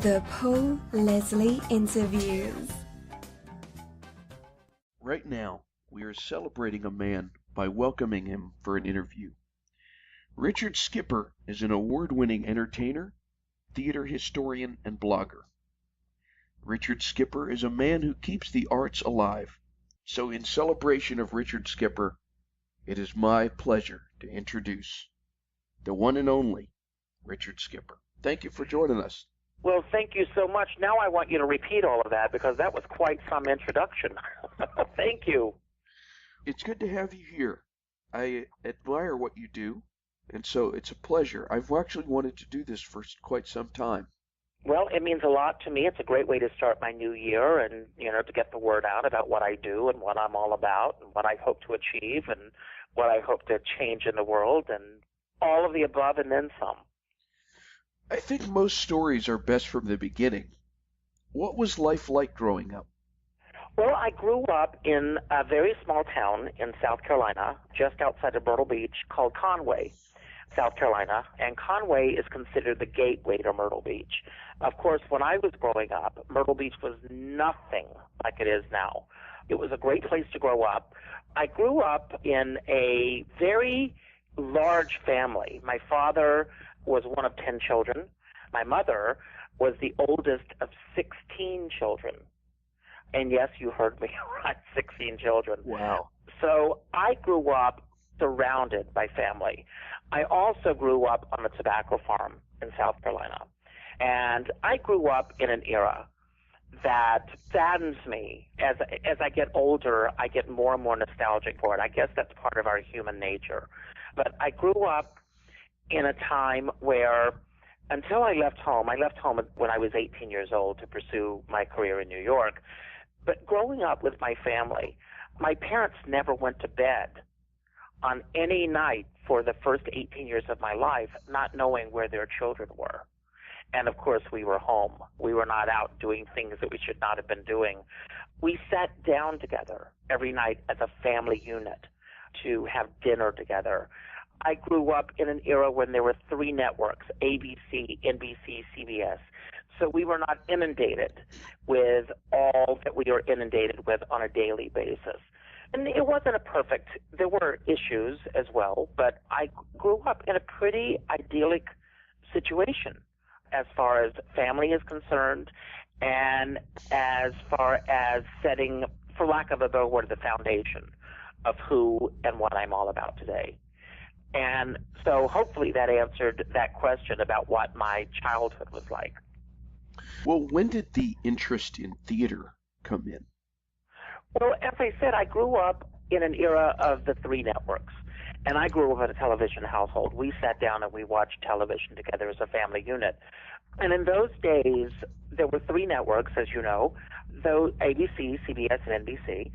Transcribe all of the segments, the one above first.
The Paul Leslie Interviews. Right now, we are celebrating a man by welcoming him for an interview. Richard Skipper is an award-winning entertainer, theater historian, and blogger. Richard Skipper is a man who keeps the arts alive. So in celebration of Richard Skipper, it is my pleasure to introduce the one and only Richard Skipper. Thank you for joining us. Well, thank you so much. Now I want you to repeat all of that because that was quite some introduction. Thank you. It's good to have you here. I admire what you do, and so it's a pleasure. I've actually wanted to do this for quite some time. Well, it means a lot to me. It's a great way to start my new year and, to get the word out about what I do and what I'm all about and what I hope to achieve and what I hope to change in the world and all of the above and then some. I think most stories are best from the beginning. What was life like growing up? Well, I grew up in a very small town in South Carolina, just outside of Myrtle Beach, called Conway, South Carolina. And Conway is considered the gateway to Myrtle Beach. Of course, when I was growing up, Myrtle Beach was nothing like it is now. It was a great place to grow up. I grew up in a very large family. My father was one of 10 children. My mother was the oldest of 16 children. And yes, you heard me right, 16 children. Wow. So I grew up surrounded by family. I also grew up on a tobacco farm in South Carolina. And I grew up in an era that saddens me. As I get older, I get more and more nostalgic for it. I guess that's part of our human nature. But I grew up in a time where, until I left home when I was 18 years old to pursue my career in New York. But growing up with my family, my parents never went to bed on any night for the first 18 years of my life, not knowing where their children were. And of course, we were home. We were not out doing things that we should not have been doing. We sat down together every night as a family unit to have dinner together. I grew up in an era when there were 3 networks, ABC, NBC, CBS. So we were not inundated with all that we are inundated with on a daily basis. And it wasn't there were issues as well, but I grew up in a pretty idyllic situation as far as family is concerned and as far as setting, for lack of a better word, the foundation of who and what I'm all about today. And so hopefully that answered that question about what my childhood was like. Well, when did the interest in theater come in? Well, as I said, I grew up in an era of the 3 networks. And I grew up in a television household. We sat down and we watched television together as a family unit. And in those days, there were 3 networks, as you know, though ABC, CBS, and NBC.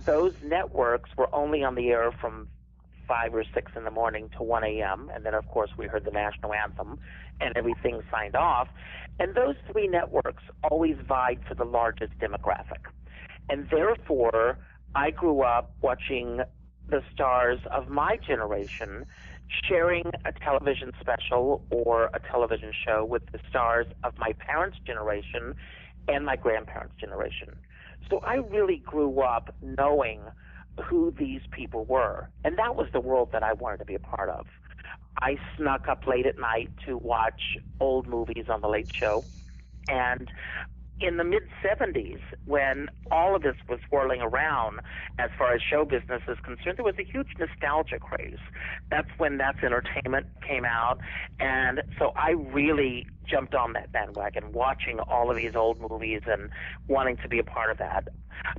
Those networks were only on the air from 5 or 6 in the morning to 1 a.m. And then, of course, we heard the national anthem and everything signed off. And those 3 networks always vied for the largest demographic. And therefore, I grew up watching the stars of my generation sharing a television special or a television show with the stars of my parents' generation and my grandparents' generation. So I really grew up knowing who these people were. And that was the world that I wanted to be a part of. I snuck up late at night to watch old movies on The Late Show. And in the mid-'70s, when all of this was swirling around as far as show business is concerned, there was a huge nostalgia craze. That's when That's Entertainment came out. And so I really jumped on that bandwagon, watching all of these old movies and wanting to be a part of that.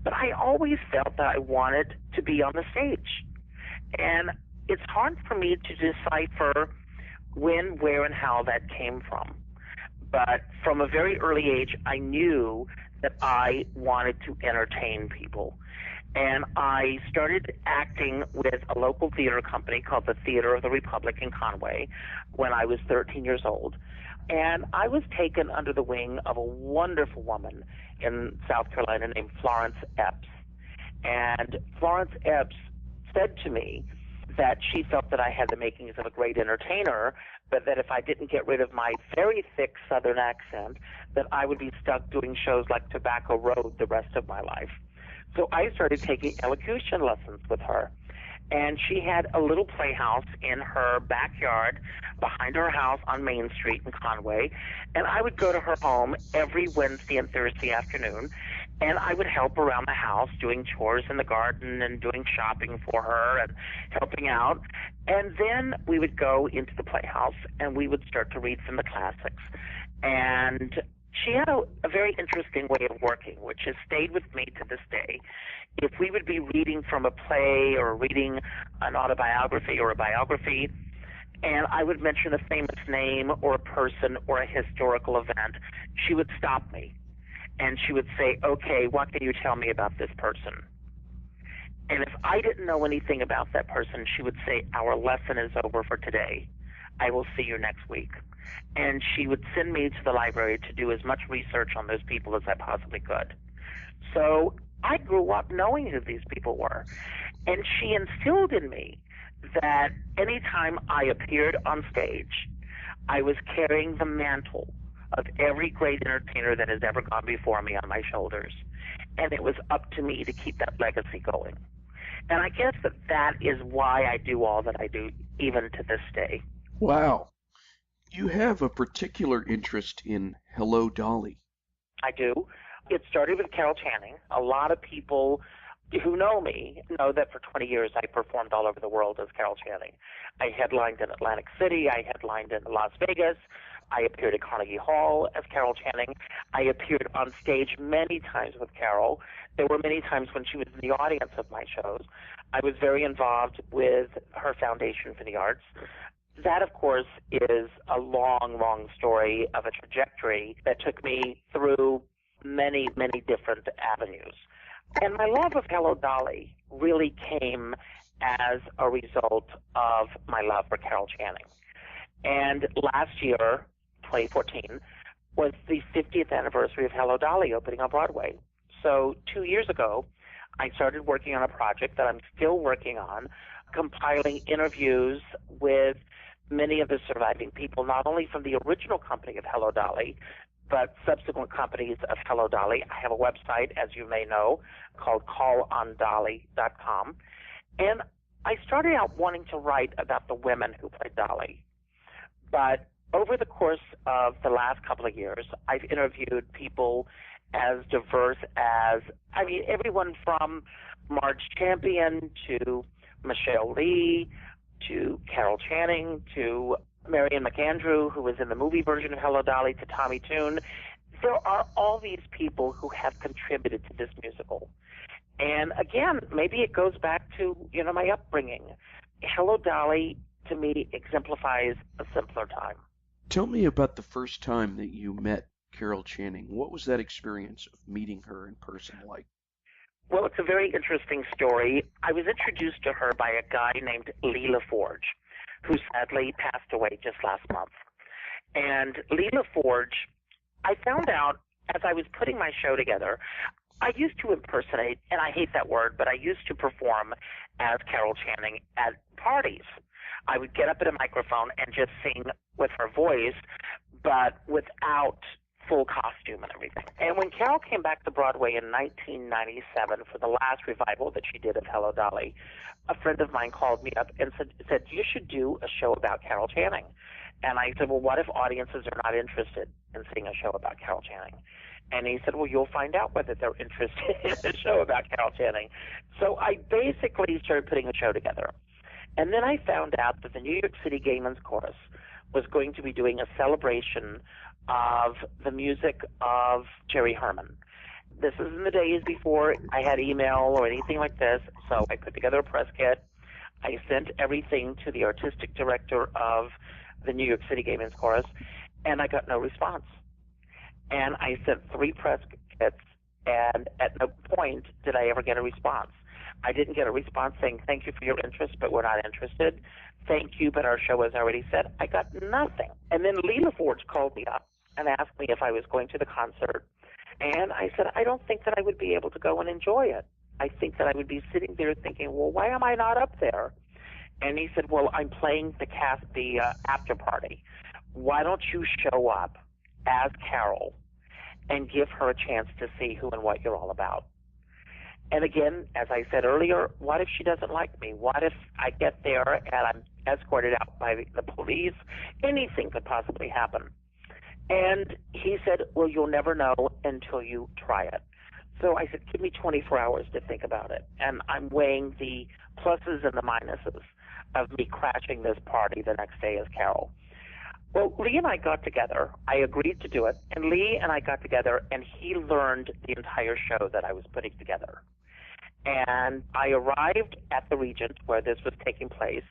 But I always felt that I wanted to be on the stage. And it's hard for me to decipher when, where, and how that came from. But from a very early age, I knew that I wanted to entertain people. And I started acting with a local theater company called the Theater of the Republic in Conway when I was 13 years old. And I was taken under the wing of a wonderful woman in South Carolina named Florence Epps. And Florence Epps said to me that she felt that I had the makings of a great entertainer, but that if I didn't get rid of my very thick Southern accent, that I would be stuck doing shows like Tobacco Road the rest of my life. So I started taking elocution lessons with her. And she had a little playhouse in her backyard behind her house on Main Street in Conway. And I would go to her home every Wednesday and Thursday afternoon, and I would help around the house doing chores in the garden and doing shopping for her and helping out. And then we would go into the playhouse and we would start to read from the classics. And she had a very interesting way of working, which has stayed with me to this day. If we would be reading from a play or reading an autobiography or a biography, and I would mention a famous name or a person or a historical event, she would stop me. And she would say, okay, what can you tell me about this person? And if I didn't know anything about that person, she would say, our lesson is over for today. I will see you next week. And she would send me to the library to do as much research on those people as I possibly could. So I grew up knowing who these people were. And she instilled in me that anytime I appeared on stage, I was carrying the mantle of every great entertainer that has ever gone before me on my shoulders. And it was up to me to keep that legacy going. And I guess that is why I do all that I do, even to this day. Wow. You have a particular interest in Hello, Dolly. I do. It started with Carol Channing. A lot of people who know me know that for 20 years I performed all over the world as Carol Channing. I headlined in Atlantic City. I headlined in Las Vegas. I appeared at Carnegie Hall as Carol Channing. I appeared on stage many times with Carol. There were many times when she was in the audience of my shows. I was very involved with her Foundation for the Arts. That, of course, is a long, long story of a trajectory that took me through many, many different avenues. And my love of Hello, Dolly really came as a result of my love for Carol Channing. And last year, 2014, was the 50th anniversary of Hello, Dolly opening on Broadway. So 2 years ago, I started working on a project that I'm still working on, compiling interviews with many of the surviving people, not only from the original company of Hello, Dolly, but subsequent companies of Hello, Dolly. I have a website, as you may know, called callondolly.com. And I started out wanting to write about the women who played Dolly. But over the course of the last couple of years, I've interviewed people as diverse as, everyone from Marge Champion to Michelle Lee to Carol Channing to Marion McAndrew, who was in the movie version of Hello, Dolly, to Tommy Tune. There are all these people who have contributed to this musical. And again, maybe it goes back to, my upbringing. Hello, Dolly, to me, exemplifies a simpler time. Tell me about the first time that you met Carol Channing. What was that experience of meeting her in person like? Well, it's a very interesting story. I was introduced to her by a guy named Lee LaForge, who sadly passed away just last month. And Lee LaForge, I found out as I was putting my show together, I used to impersonate, and I hate that word, but I used to perform as Carol Channing at parties. I would get up at a microphone and just sing with her voice, but without full costume and everything. And when Carol came back to Broadway in 1997 for the last revival that she did of Hello, Dolly, a friend of mine called me up and said, you should do a show about Carol Channing. And I said, well, what if audiences are not interested in seeing a show about Carol Channing? And he said, well, you'll find out whether they're interested in a show about Carol Channing. So I basically started putting a show together. And then I found out that the New York City Gay Men's Chorus was going to be doing a celebration of the music of Jerry Herman. This is in the days before I had email or anything like this, so I put together a press kit. I sent everything to the artistic director of the New York City Gay Men's Chorus, and I got no response. And I sent 3 press kits, and at no point did I ever get a response. I didn't get a response saying, thank you for your interest, but we're not interested. Thank you, but our show has already said. I got nothing. And then Lee LaForge called me up and asked me if I was going to the concert. And I said, I don't think that I would be able to go and enjoy it. I think that I would be sitting there thinking, well, why am I not up there? And he said, well, I'm playing the after party. Why don't you show up as Carol and give her a chance to see who and what you're all about? And again, as I said earlier, what if she doesn't like me? What if I get there and I'm escorted out by the police? Anything could possibly happen. And he said, well, you'll never know until you try it. So I said, give me 24 hours to think about it. And I'm weighing the pluses and the minuses of me crashing this party the next day as Carol. Well, Lee and I got together. I agreed to do it. And Lee and I got together, and he learned the entire show that I was putting together. And I arrived at the Regent where this was taking place,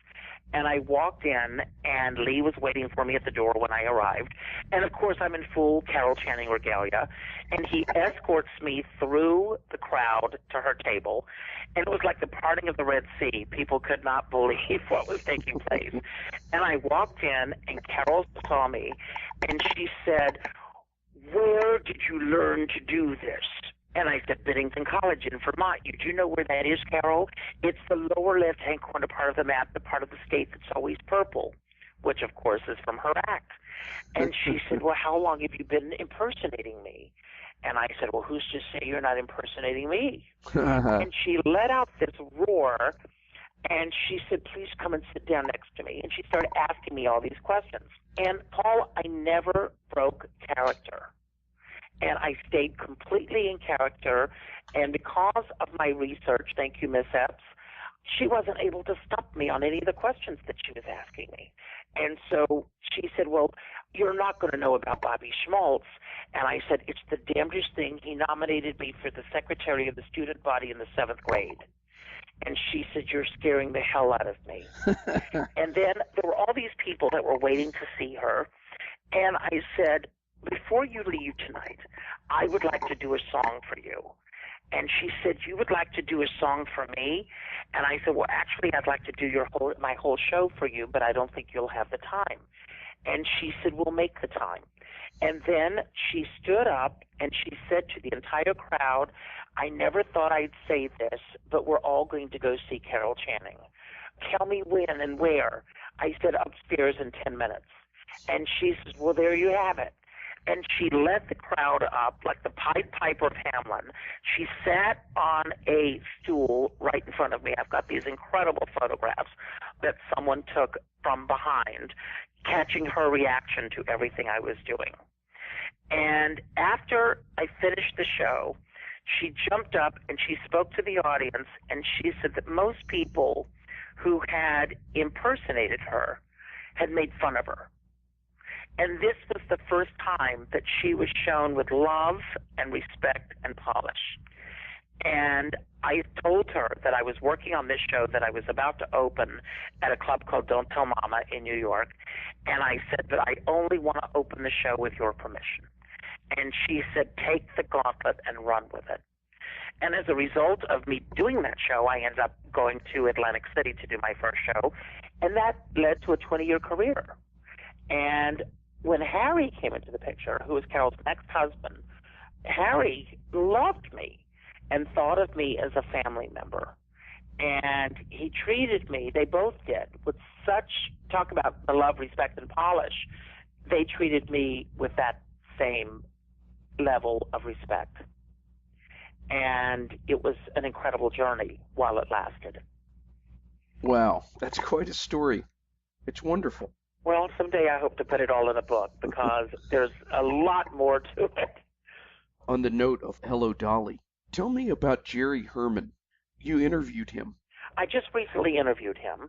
and I walked in, and Lee was waiting for me at the door when I arrived. And, of course, I'm in full Carol Channing regalia, and he escorts me through the crowd to her table. And it was like the parting of the Red Sea. People could not believe what was taking place. And I walked in, and Carol saw me, and she said, where did you learn to do this? And I said, Bennington College in Vermont. Do you know where that is, Carol? It's the lower left-hand corner part of the map, the part of the state that's always purple, which, of course, is from her act. And she said, well, how long have you been impersonating me? And I said, well, who's to say you're not impersonating me? And she let out this roar, and she said, please come and sit down next to me. And she started asking me all these questions. And, Paul, I never broke character. And I stayed completely in character, and because of my research, thank you, Miss Epps, she wasn't able to stump me on any of the questions that she was asking me. And so she said, well, you're not going to know about Bobby Schmaltz. And I said, it's the damnedest thing. He nominated me for the secretary of the student body in the 7th grade. And she said, you're scaring the hell out of me. And then there were all these people that were waiting to see her. And I said, before you leave tonight, I would like to do a song for you. And she said, you would like to do a song for me? And I said, well, actually, I'd like to do my whole show for you, but I don't think you'll have the time. And she said, we'll make the time. And then she stood up and she said to the entire crowd, I never thought I'd say this, but we're all going to go see Carol Channing. Tell me when and where. I said, upstairs in 10 minutes. And she says, well, there you have it. And she led the crowd up like the Pied Piper of Hamelin. She sat on a stool right in front of me. I've got these incredible photographs that someone took from behind, catching her reaction to everything I was doing. And after I finished the show, she jumped up and she spoke to the audience, and she said that most people who had impersonated her had made fun of her. And this was the first time that she was shown with love and respect and polish. And I told her that I was working on this show that I was about to open at a club called Don't Tell Mama in New York. And I said that I only want to open the show with your permission. And she said, take the gauntlet and run with it. And as a result of me doing that show, I ended up going to Atlantic City to do my first show. And that led to a 20-year career. And when Harry came into the picture, who was Carol's next husband, Harry loved me and thought of me as a family member. And he treated me, they both did, with such, talk about the love, respect, and polish, they treated me with that same level of respect. And it was an incredible journey while it lasted. Wow, that's quite a story. It's wonderful. Well, someday I hope to put it all in a book because there's a lot more to it. On the note of Hello, Dolly, tell me about Jerry Herman. You interviewed him. I just recently interviewed him.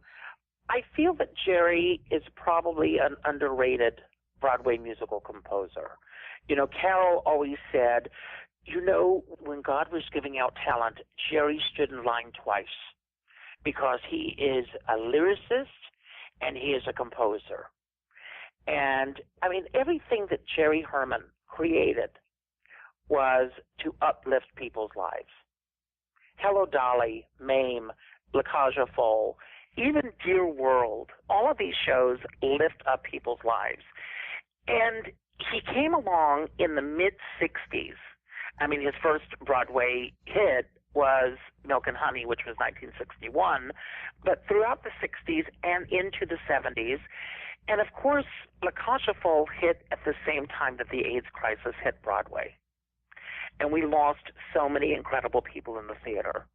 I feel that Jerry is probably an underrated Broadway musical composer. You know, Carol always said, you know, when God was giving out talent, Jerry stood in line twice because he is a lyricist and he is a composer. And, I mean, everything that Jerry Herman created was to uplift people's lives. Hello, Dolly, Mame, La Cage aux Folles, even Dear World, all of these shows lift up people's lives. And he came along in the mid-'60s. I mean, his first Broadway hit was Milk and Honey, which was 1961, but throughout the 60s and into the 70s. And of course, La Cage aux Folles hit at the same time that the AIDS crisis hit Broadway. And we lost so many incredible people in the theater.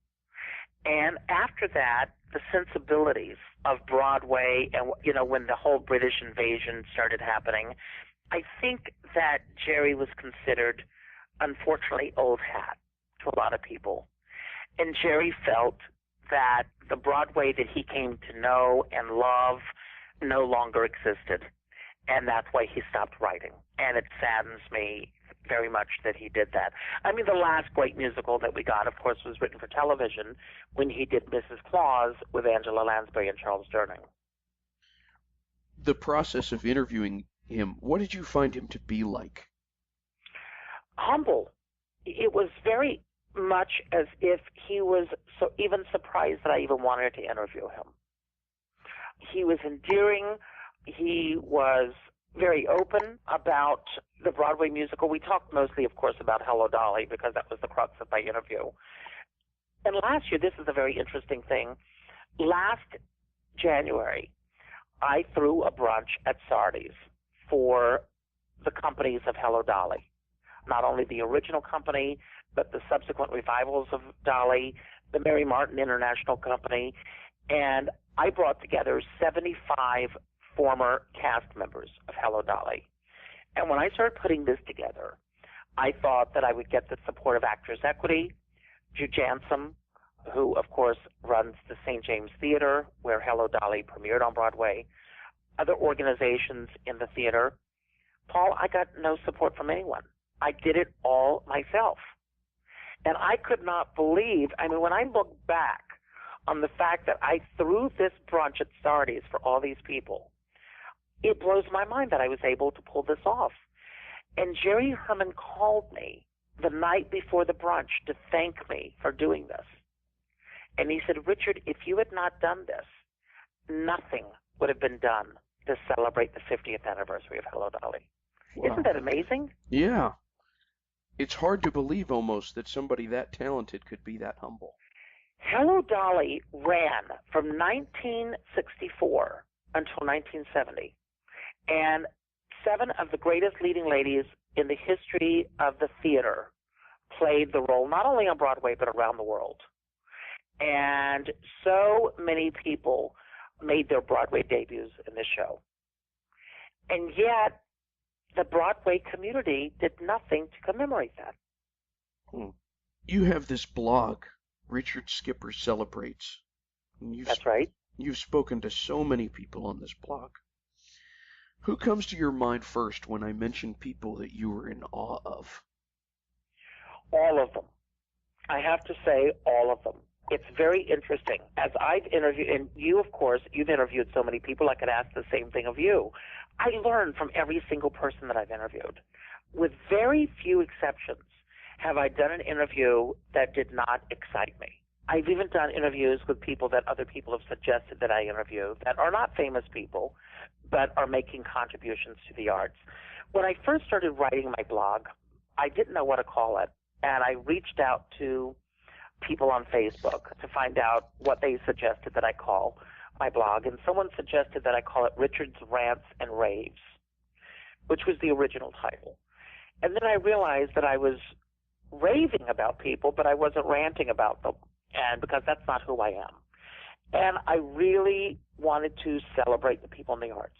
And after that, the sensibilities of Broadway and, you know, when the whole British invasion started happening, I think that Jerry was considered, unfortunately, old hat to a lot of people. And Jerry felt that the Broadway that he came to know and love no longer existed. And that's why he stopped writing. And it saddens me very much that he did that. I mean, the last great musical that we got, of course, was written for television when he did Mrs. Claus with Angela Lansbury and Charles Durning. The process of interviewing him, what did you find him to be like? Humble. It was very much as if he was so even surprised that I even wanted to interview him. He was endearing. He was very open about the Broadway musical. We talked mostly, of course, about Hello, Dolly, because that was the crux of my interview. And last year, this is a very interesting thing. Last January, I threw a brunch at Sardi's for the companies of Hello, Dolly. Not only the original company, but the subsequent revivals of Dolly, the Mary Martin International Company, and I brought together 75 former cast members of Hello, Dolly. And when I started putting this together, I thought that I would get the support of Actors Equity, Drew Jansom, who, of course, runs the St. James Theater, where Hello, Dolly premiered on Broadway, other organizations in the theater. Paul, I got no support from anyone. I did it all myself. And I could not believe, I mean, when I look back on the fact that I threw this brunch at Sardi's for all these people, it blows my mind that I was able to pull this off. And Jerry Herman called me the night before the brunch to thank me for doing this. And he said, Richard, if you had not done this, nothing would have been done to celebrate the 50th anniversary of Hello, Dolly. Wow. Isn't that amazing? Yeah. It's hard to believe almost that somebody that talented could be that humble. Hello, Dolly ran from 1964 until 1970. And 7 of the greatest leading ladies in the history of the theater played the role, not only on Broadway, but around the world. And so many people made their Broadway debuts in this show. And yet, the Broadway community did nothing to commemorate that. You have this blog, Richard Skipper Celebrates. That's right. You've spoken to so many people on this blog. Who comes to your mind first when I mention people that you were in awe of? All of them. I have to say all of them. It's very interesting. As I've interviewed, and you, of course, you've interviewed so many people, I could ask the same thing of you. I learn from every single person that I've interviewed. With very few exceptions, have I done an interview that did not excite me. I've even done interviews with people that other people have suggested that I interview that are not famous people, but are making contributions to the arts. When I first started writing my blog, I didn't know what to call it, and I reached out to people on Facebook to find out what they suggested that I call my blog, and someone suggested that I call it Richard's Rants and Raves, which was the original title. And then I realized that I was raving about people, but I wasn't ranting about them, and because that's not who I am. And I really wanted to celebrate the people in the arts.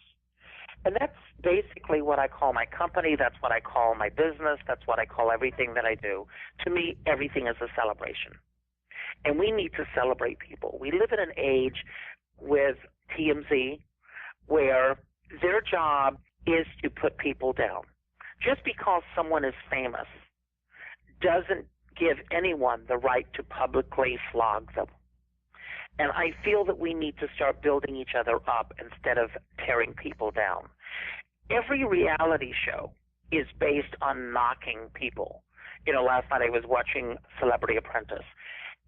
And that's basically what I call my company. That's what I call my business. That's what I call everything that I do. To me, everything is a celebration. And we need to celebrate people. We live in an age with TMZ where their job is to put people down. Just because someone is famous doesn't give anyone the right to publicly flog them. And I feel that we need to start building each other up instead of tearing people down. Every reality show is based on knocking people. You know, last night I was watching Celebrity Apprentice,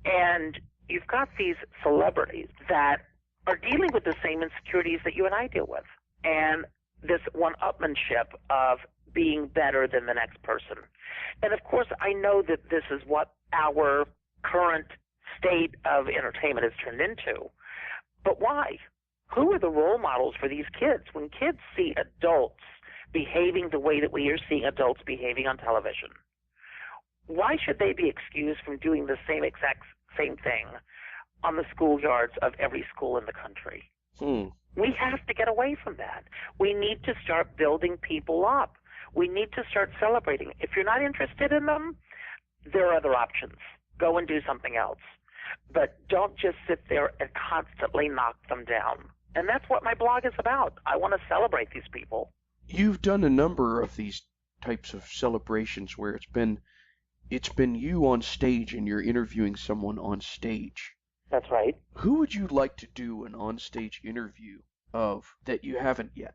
and you've got these celebrities that are dealing with the same insecurities that you and I deal with, and this one-upmanship of being better than the next person. And of course, I know that this is what our current state of entertainment has turned into. But why? Who are the role models for these kids? When kids see adults behaving the way that we are seeing adults behaving on television, why should they be excused from doing the exact same thing on the schoolyards of every school in the country? We have to get away from that. We need to start building people up. We need to start celebrating. If you're not interested in them, there are other options. Go and do something else. But don't just sit there and constantly knock them down. And that's what my blog is about. I want to celebrate these people. You've done a number of these types of celebrations where it's been you on stage and you're interviewing someone on stage. That's right. Who would you like to do an onstage interview of that you haven't yet?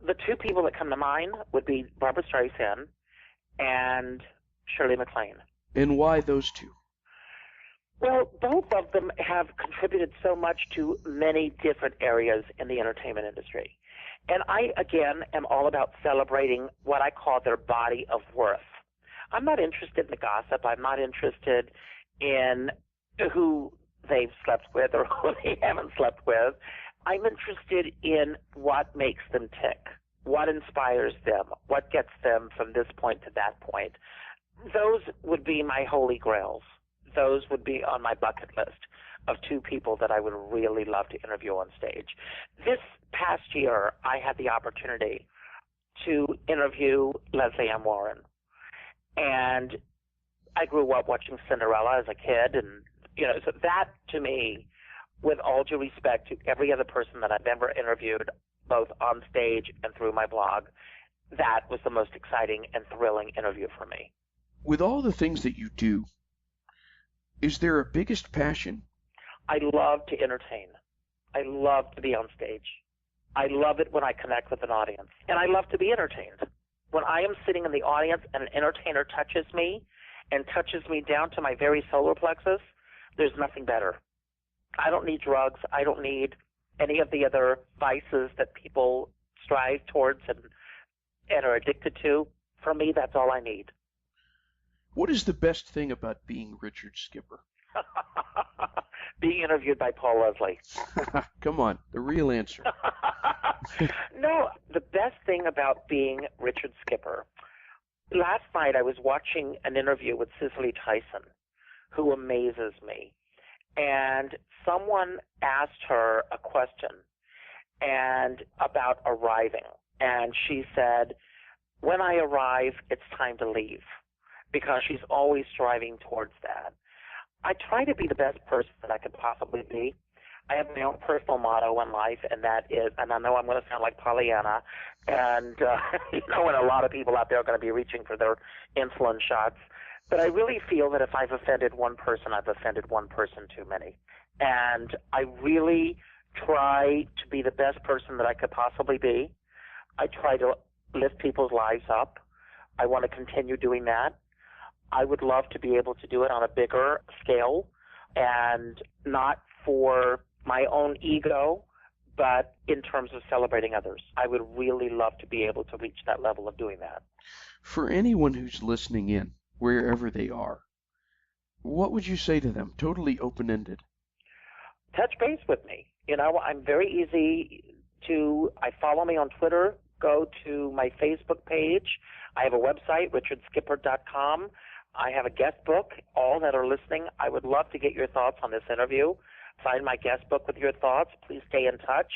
The two people that come to mind would be Barbra Streisand and Shirley MacLaine. And why those two? Well, both of them have contributed so much to many different areas in the entertainment industry. And I, again, am all about celebrating what I call their body of worth. I'm not interested in the gossip. I'm not interested in who they've slept with or who they haven't slept with. I'm interested in what makes them tick, what inspires them, what gets them from this point to that point. Those would be my holy grails. Those would be on my bucket list of two people that I would really love to interview on stage. This past year, I had the opportunity to interview Leslie Ann Warren. And I grew up watching Cinderella as a kid, and so that to me, with all due respect to every other person that I've ever interviewed, both on stage and through my blog, that was the most exciting and thrilling interview for me. With all the things that you do, is there a biggest passion? I love to entertain. I love to be on stage. I love it when I connect with an audience. And I love to be entertained. When I am sitting in the audience and an entertainer touches me and touches me down to my very solar plexus, there's nothing better. I don't need drugs. I don't need any of the other vices that people strive towards and are addicted to. For me, that's all I need. What is the best thing about being Richard Skipper? Being interviewed by Paul Leslie. Come on, the real answer. No, the best thing about being Richard Skipper, last night I was watching an interview with Cicely Tyson, who amazes me. And someone asked her a question about arriving. And she said, when I arrive, it's time to leave, because she's always striving towards that. I try to be the best person that I could possibly be. I have my own personal motto in life, and that is, and I know I'm going to sound like Pollyanna, and and a lot of people out there are going to be reaching for their insulin shots, but I really feel that if I've offended one person, I've offended one person too many. And I really try to be the best person that I could possibly be. I try to lift people's lives up. I want to continue doing that. I would love to be able to do it on a bigger scale, and not for my own ego, but in terms of celebrating others. I would really love to be able to reach that level of doing that. For anyone who's listening in, wherever they are, what would you say to them? Totally open-ended. Touch base with me. I'm very easy I follow me on Twitter. Go to my Facebook page. I have a website, richardskipper.com. I have a guest book. All that are listening, I would love to get your thoughts on this interview. Sign my guest book with your thoughts. Please stay in touch.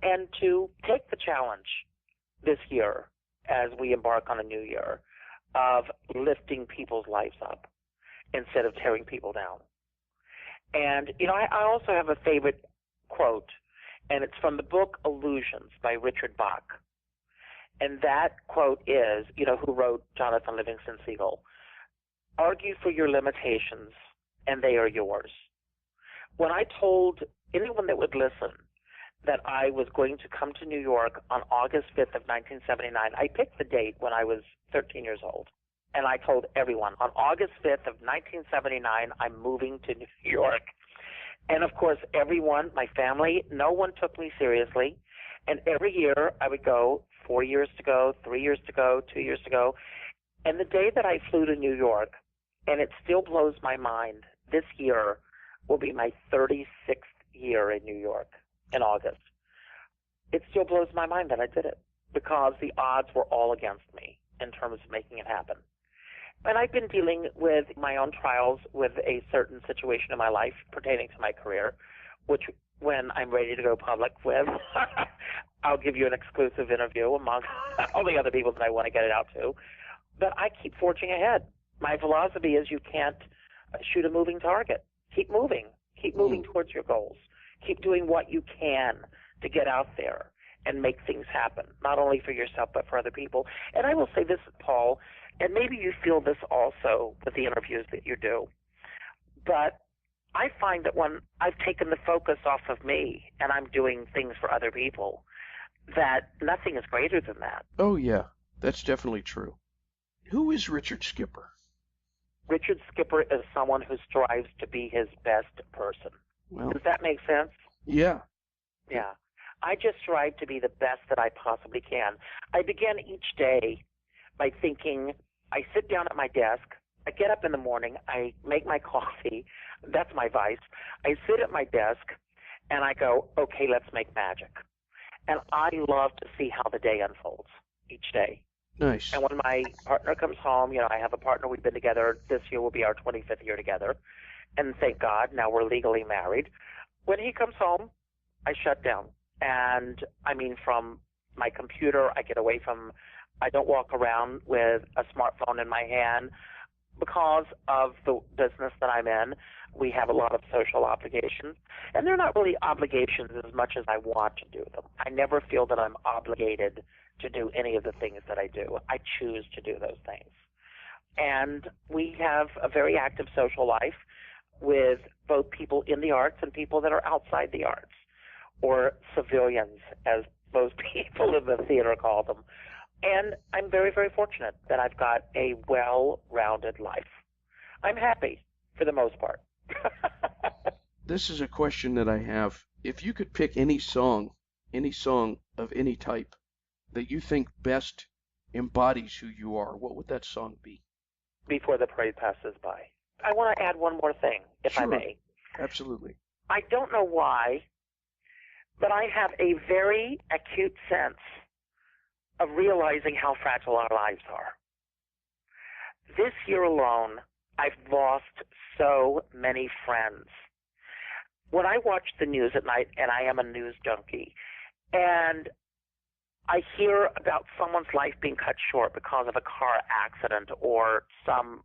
And to take the challenge this year as we embark on a new year of lifting people's lives up instead of tearing people down. And, I also have a favorite quote, and it's from the book Illusions by Richard Bach. And that quote is, who wrote Jonathan Livingston Seagull, argue for your limitations, and they are yours. When I told anyone that would listen that I was going to come to New York on August 5th of 1979, I picked the date when I was 13 years old. And I told everyone, on August 5th of 1979, I'm moving to New York. And, of course, everyone, my family, no one took me seriously. And every year I would go, 4 years to go, 3 years to go, 2 years to go. And the day that I flew to New York, And it still blows my mind. This year will be my 36th year in New York in August. It still blows my mind that I did it because the odds were all against me in terms of making it happen. And I've been dealing with my own trials with a certain situation in my life pertaining to my career, which when I'm ready to go public with, I'll give you an exclusive interview among all the other people that I want to get it out to. But I keep forging ahead. My philosophy is you can't shoot a moving target. Keep moving. Keep moving towards your goals. Keep doing what you can to get out there and make things happen, not only for yourself but for other people. And I will say this, Paul, and maybe you feel this also with the interviews that you do, but I find that when I've taken the focus off of me and I'm doing things for other people, that nothing is greater than that. Oh, yeah, that's definitely true. Who is Richard Skipper? Richard Skipper is someone who strives to be his best person. Well, Does that make sense? yeah. Yeah. I just strive to be the best that I possibly can. I begin each day by thinking, I sit down at my desk, I get up in the morning, I make my coffee, that's my vice. I sit at my desk and I go, okay, let's make magic. And I love to see how the day unfolds each day. Nice. And when my partner comes home, I have a partner, we've been together, this year will be our 25th year together. And thank God, now we're legally married. When he comes home, I shut down. And I mean, from my computer, I don't walk around with a smartphone in my hand because of the business that I'm in. We have a lot of social obligations, and they're not really obligations as much as I want to do them. I never feel that I'm obligated to do any of the things that I do. I choose to do those things. And we have a very active social life with both people in the arts and people that are outside the arts, or civilians, as most people in the theater call them. And I'm very, very fortunate that I've got a well-rounded life. I'm happy for the most part. This is a question that I have. If you could pick any song of any type that you think best embodies who you are, what would that song be? Before the parade passes by. I want to add one more thing, if I may. Absolutely. I don't know why, but I have a very acute sense of realizing how fragile our lives are. This year alone, I've lost so many friends. When I watch the news at night, and I am a news junkie, and I hear about someone's life being cut short because of a car accident or some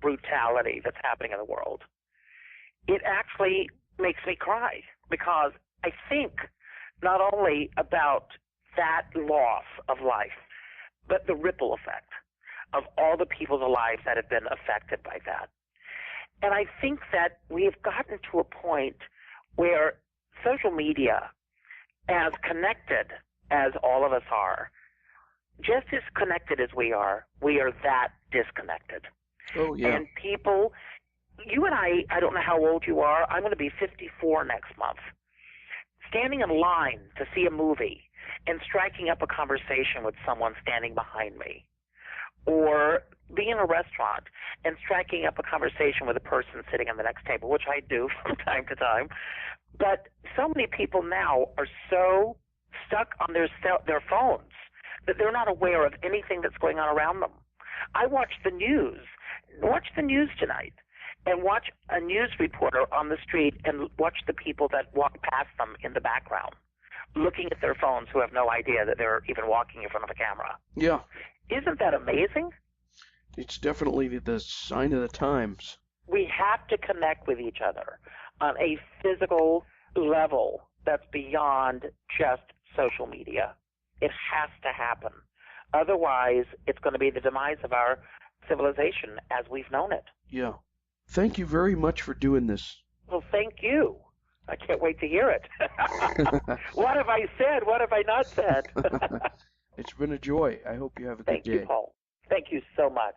brutality that's happening in the world, it actually makes me cry because I think not only about that loss of life, but the ripple effect of all the people's lives that have been affected by that. And I think that we have gotten to a point where social media, as connected as all of us are, just as connected as we are that disconnected. Oh, yeah. And people, you and I don't know how old you are. I'm going to be 54 next month. Standing in line to see a movie and striking up a conversation with someone standing behind me, or being in a restaurant and striking up a conversation with a person sitting on the next table, which I do from time to time. But so many people now are so stuck on their phones that they're not aware of anything that's going on around them. I watch the news. Watch the news tonight, and watch a news reporter on the street and watch the people that walk past them in the background, looking at their phones, who have no idea that they're even walking in front of a camera. Yeah. Isn't that amazing? It's definitely the sign of the times. We have to connect with each other on a physical level that's beyond just social media. It has to happen. Otherwise, it's going to be the demise of our civilization as we've known it. Yeah. Thank you very much for doing this. Well, thank you. I can't wait to hear it. What have I said? What have I not said? It's been a joy. I hope you have a good day. Thank you, Paul. Thank you so much.